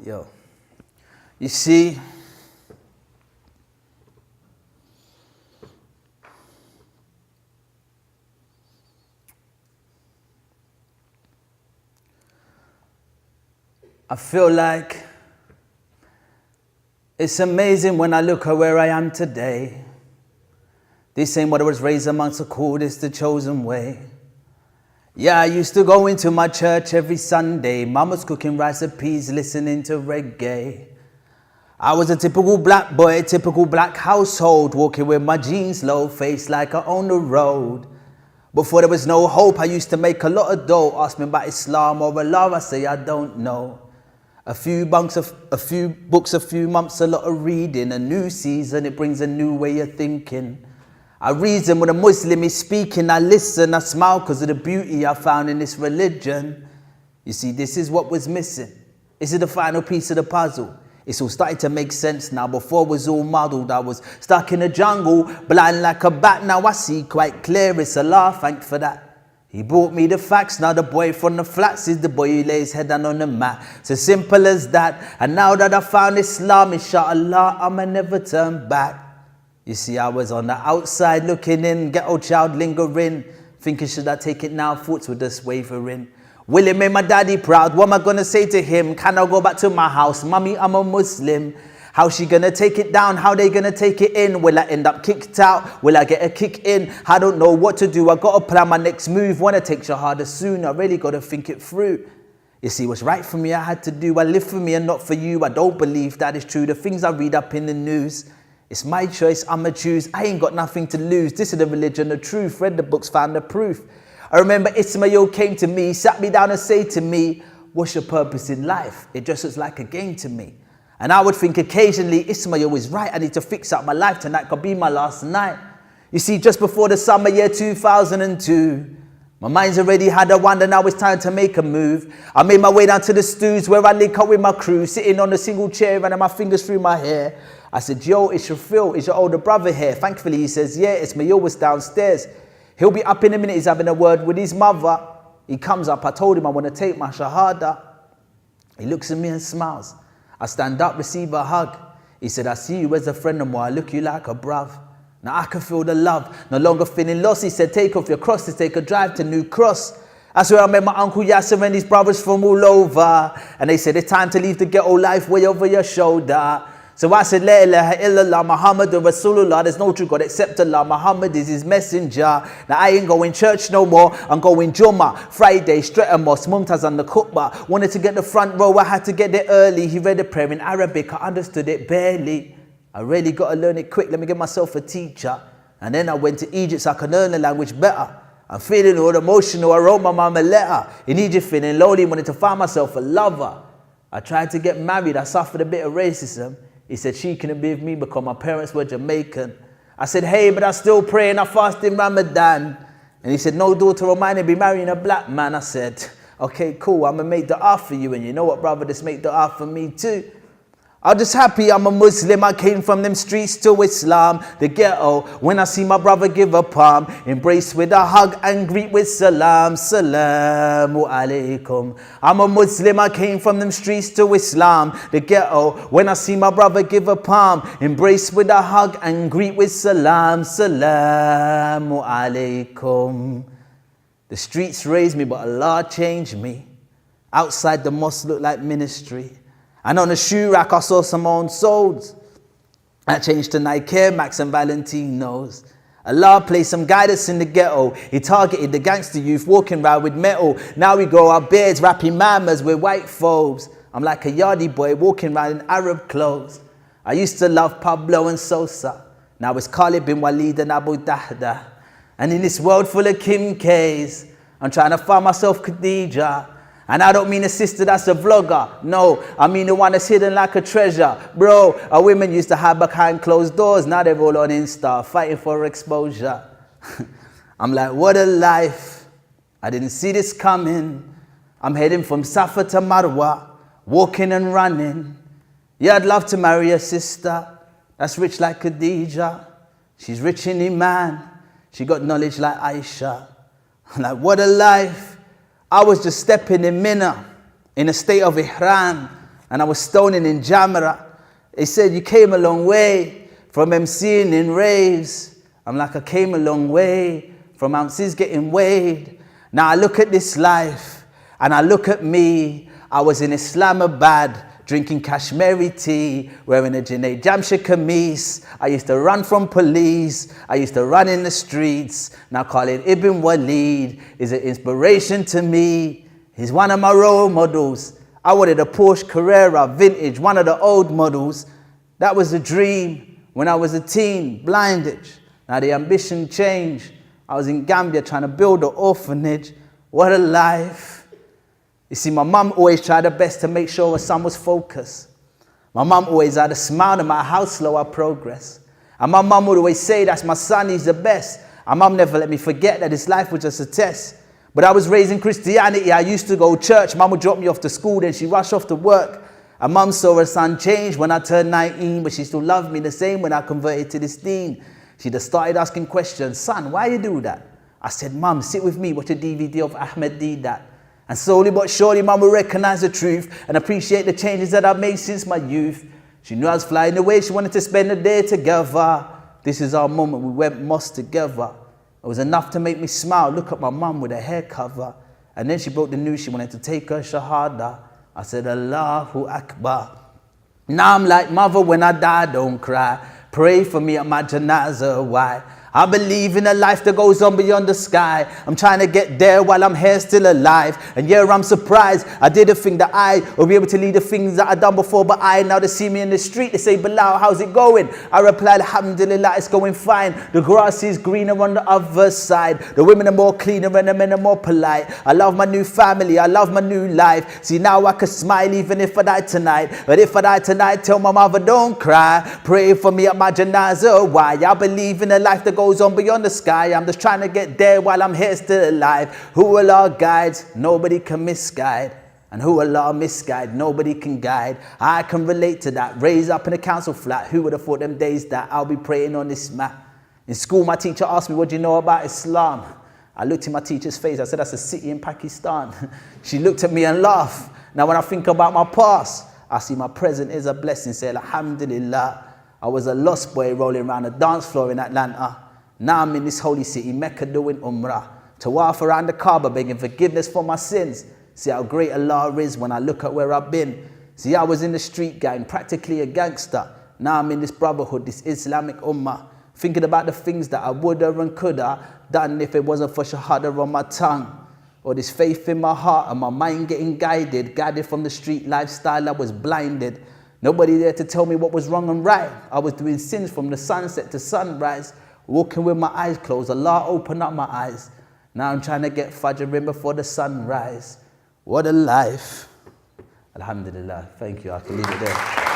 Yo, you see, I feel like it's amazing when I look at where I am today. This ain't what I was raised amongst the cool, it's the chosen way. Yeah, I used to go into my church every Sunday. Mama's cooking rice and peas, listening to reggae. I was a typical black boy, typical black household, walking with my jeans low, face like I own the road. Before there was no hope, I used to make a lot of dough. Ask me about Islam or Allah, I say I don't know. A few books, a few months, a lot of reading. A new season, it brings a new way of thinking. I reason when a Muslim is speaking, I listen, I smile because of the beauty I found in this religion. You see, this is what was missing. This is the final piece of the puzzle. It's all starting to make sense now. Before it was all muddled, I was stuck in the jungle, blind like a bat. Now I see quite clear, it's Allah, thank for that. He brought me the facts, now the boy from the flats is the boy who lays head down on the mat. It's as simple as that. And now that I found Islam, inshallah, I'ma never turn back. You see, I was on the outside looking in, ghetto child lingering, thinking should I take it now, thoughts were just wavering. Will it make my daddy proud? What am I gonna say to him? Can I go back to my house? Mummy, I'm a Muslim. How's she gonna take it down? How they gonna take it in? Will I end up kicked out? Will I get a kick in? I don't know what to do. I gotta plan my next move. Wanna take Shahada soon. I really gotta think it through. You see, what's right for me I had to do. I live for me and not for you. I don't believe that is true. The things I read up in the news, it's my choice, I'ma choose. I ain't got nothing to lose. This is the religion, the truth. Read the books, found the proof. I remember Ismail came to me, sat me down and said to me, what's your purpose in life? It just looks like a game to me. And I would think occasionally, Ismail is right. I need to fix up my life tonight. Could be my last night. You see, just before the summer year 2002, my mind's already had a wonder. Now it's time to make a move. I made my way down to the stews where I link up with my crew, sitting on a single chair, running my fingers through my hair. I said, yo, it's Shafil, is your older brother here? Thankfully, he says, yeah, Ismail was downstairs. He'll be up in a minute. He's having a word with his mother. He comes up. I told him I want to take my Shahada. He looks at me and smiles. I stand up, receive a hug. He said, I see you as a friend of mine. I look you like a bruv. Now I can feel the love. No longer feeling lost. He said, take off your cross to take a drive to New Cross. That's where I met my Uncle Yasser and his brothers from all over. And they said, it's time to leave the ghetto life way over your shoulder. So I said, La ilaha illallah, Muhammadur Rasulullah. There's no true God except Allah. Muhammad is his messenger. Now I ain't going church no more. I'm going Jummah, Friday, straight to mosque, Mumtaz and the Khutbah. Wanted to get the front row, I had to get there early. He read the prayer in Arabic, I understood it barely. I really got to learn it quick. Let me get myself a teacher. And then I went to Egypt so I could learn the language better. I'm feeling all emotional. I wrote my mum a letter. In Egypt, feeling lonely, wanted to find myself a lover. I tried to get married. I suffered a bit of racism. He said she couldn't be with me because my parents were Jamaican. I said, hey, but I still pray and I fast in Ramadan. And he said, no daughter of mine will be marrying a black man. I said, okay, cool, I'm going to make dua for you. And you know what, brother, just make dua for me too. I'm just happy I'm a Muslim. I came from them streets to Islam, the ghetto. When I see my brother give a palm, embrace with a hug and greet with salam. Salamu alaikum. I'm a Muslim. I came from them streets to Islam, the ghetto. When I see my brother give a palm, embrace with a hug and greet with salam. Salamu alaikum. The streets raised me, but Allah changed me. Outside the mosque looked like ministry. And on the shoe rack, I saw some own souls. I changed to Nike Air Max and Valentinos. Allah placed some guidance in the ghetto. He targeted the gangster youth walking around with metal. Now we grow our beards, rapping mamas with white phobes. I'm like a yardie boy walking around in Arab clothes. I used to love Pablo and Sosa. Now it's Khalid bin Walid and Abu Dahda. And in this world full of Kim K's, I'm trying to find myself Khadija. And I don't mean a sister that's a vlogger. No, I mean the one that's hidden like a treasure. Bro, our women used to hide behind closed doors. Now they're all on Insta, fighting for exposure. I'm like, what a life. I didn't see this coming. I'm heading from Safa to Marwa, walking and running. Yeah, I'd love to marry a sister that's rich like Khadija. She's rich in Iman. She got knowledge like Aisha. I'm like, what a life. I was just stepping in Mina in a state of ihram. and I was stoning in Jamara. They said, you came a long way from MCing in raves. I'm like, I came a long way from ounces getting weighed. Now I look at this life and I look at me. I was in Islamabad drinking Kashmiri tea, wearing a Junaid Jamshid kameez. I used to run from police. I used to run in the streets. Now Khalid Ibn Walid is an inspiration to me. He's one of my role models. I wanted a Porsche Carrera vintage, one of the old models. That was a dream when I was a teen, blindage. Now the ambition changed. I was in Gambia trying to build an orphanage. What a life. You see, my mum always tried her best to make sure her son was focused. My mum always had a smile no matter how slow I progress. And my mum would always say, that's my son, he's the best. And mum never let me forget that his life was just a test. But I was raised in Christianity. I used to go to church. Mum would drop me off to school, then she'd rush off to work. And mum saw her son change when I turned 19, but she still loved me the same when I converted to this deen. She'd have started asking questions. Son, why you do that? I said, Mum, sit with me, watch a DVD of Ahmed Deedat. And slowly but surely, Mum will recognize the truth and appreciate the changes that I've made since my youth. She knew I was flying away. She wanted to spend the day together. This is our moment. We went mosque together. It was enough to make me smile. Look at my mum with a hair cover. And then she broke the news. She wanted to take her shahada. I said, Allahu Akbar. Now I'm like, mother, when I die, don't cry. Pray for me at my janazah. Why? I believe in a life that goes on beyond the sky. I'm trying to get there while I'm here still alive. And yeah, I'm surprised. I did a thing that I will be able to lead the things that I've done before. But now they see me in the street. They say, Bilal, how's it going? I replied, Alhamdulillah, it's going fine. The grass is greener on the other side. The women are more cleaner and the men are more polite. I love my new family. I love my new life. See, now I can smile even if I die tonight. But if I die tonight, tell my mother, don't cry. Pray for me at my janazah. Why? I believe in a life that goes on beyond the sky. I'm just trying to get there while I'm here still alive. Who Allah guides, nobody can misguide. And who Allah misguide, nobody can guide. I can relate to that. Raised up in a council flat. Who would have thought them days that I'll be praying on this mat? In school, my teacher asked me, what do you know about Islam? I looked in my teacher's face. I said, that's a city in Pakistan. She looked at me and laughed. Now when I think about my past, I see my present is a blessing. Say, Alhamdulillah. I was a lost boy rolling around a dance floor in Atlanta. Now I'm in this holy city, Mecca, doing Umrah. Tawaf around the Kaaba, begging forgiveness for my sins. See how great Allah is when I look at where I've been. See, I was in the street gang, practically a gangster. Now I'm in this brotherhood, this Islamic Ummah. Thinking about the things that I woulda and coulda done if it wasn't for Shahada on my tongue. Or this faith in my heart and my mind getting guided from the street lifestyle. I was blinded. Nobody there to tell me what was wrong and right. I was doing sins from the sunset to sunrise. Walking with my eyes closed, Allah opened up my eyes. Now I'm trying to get Fajr in before the sunrise. What a life. Alhamdulillah. Thank you. I can leave it there.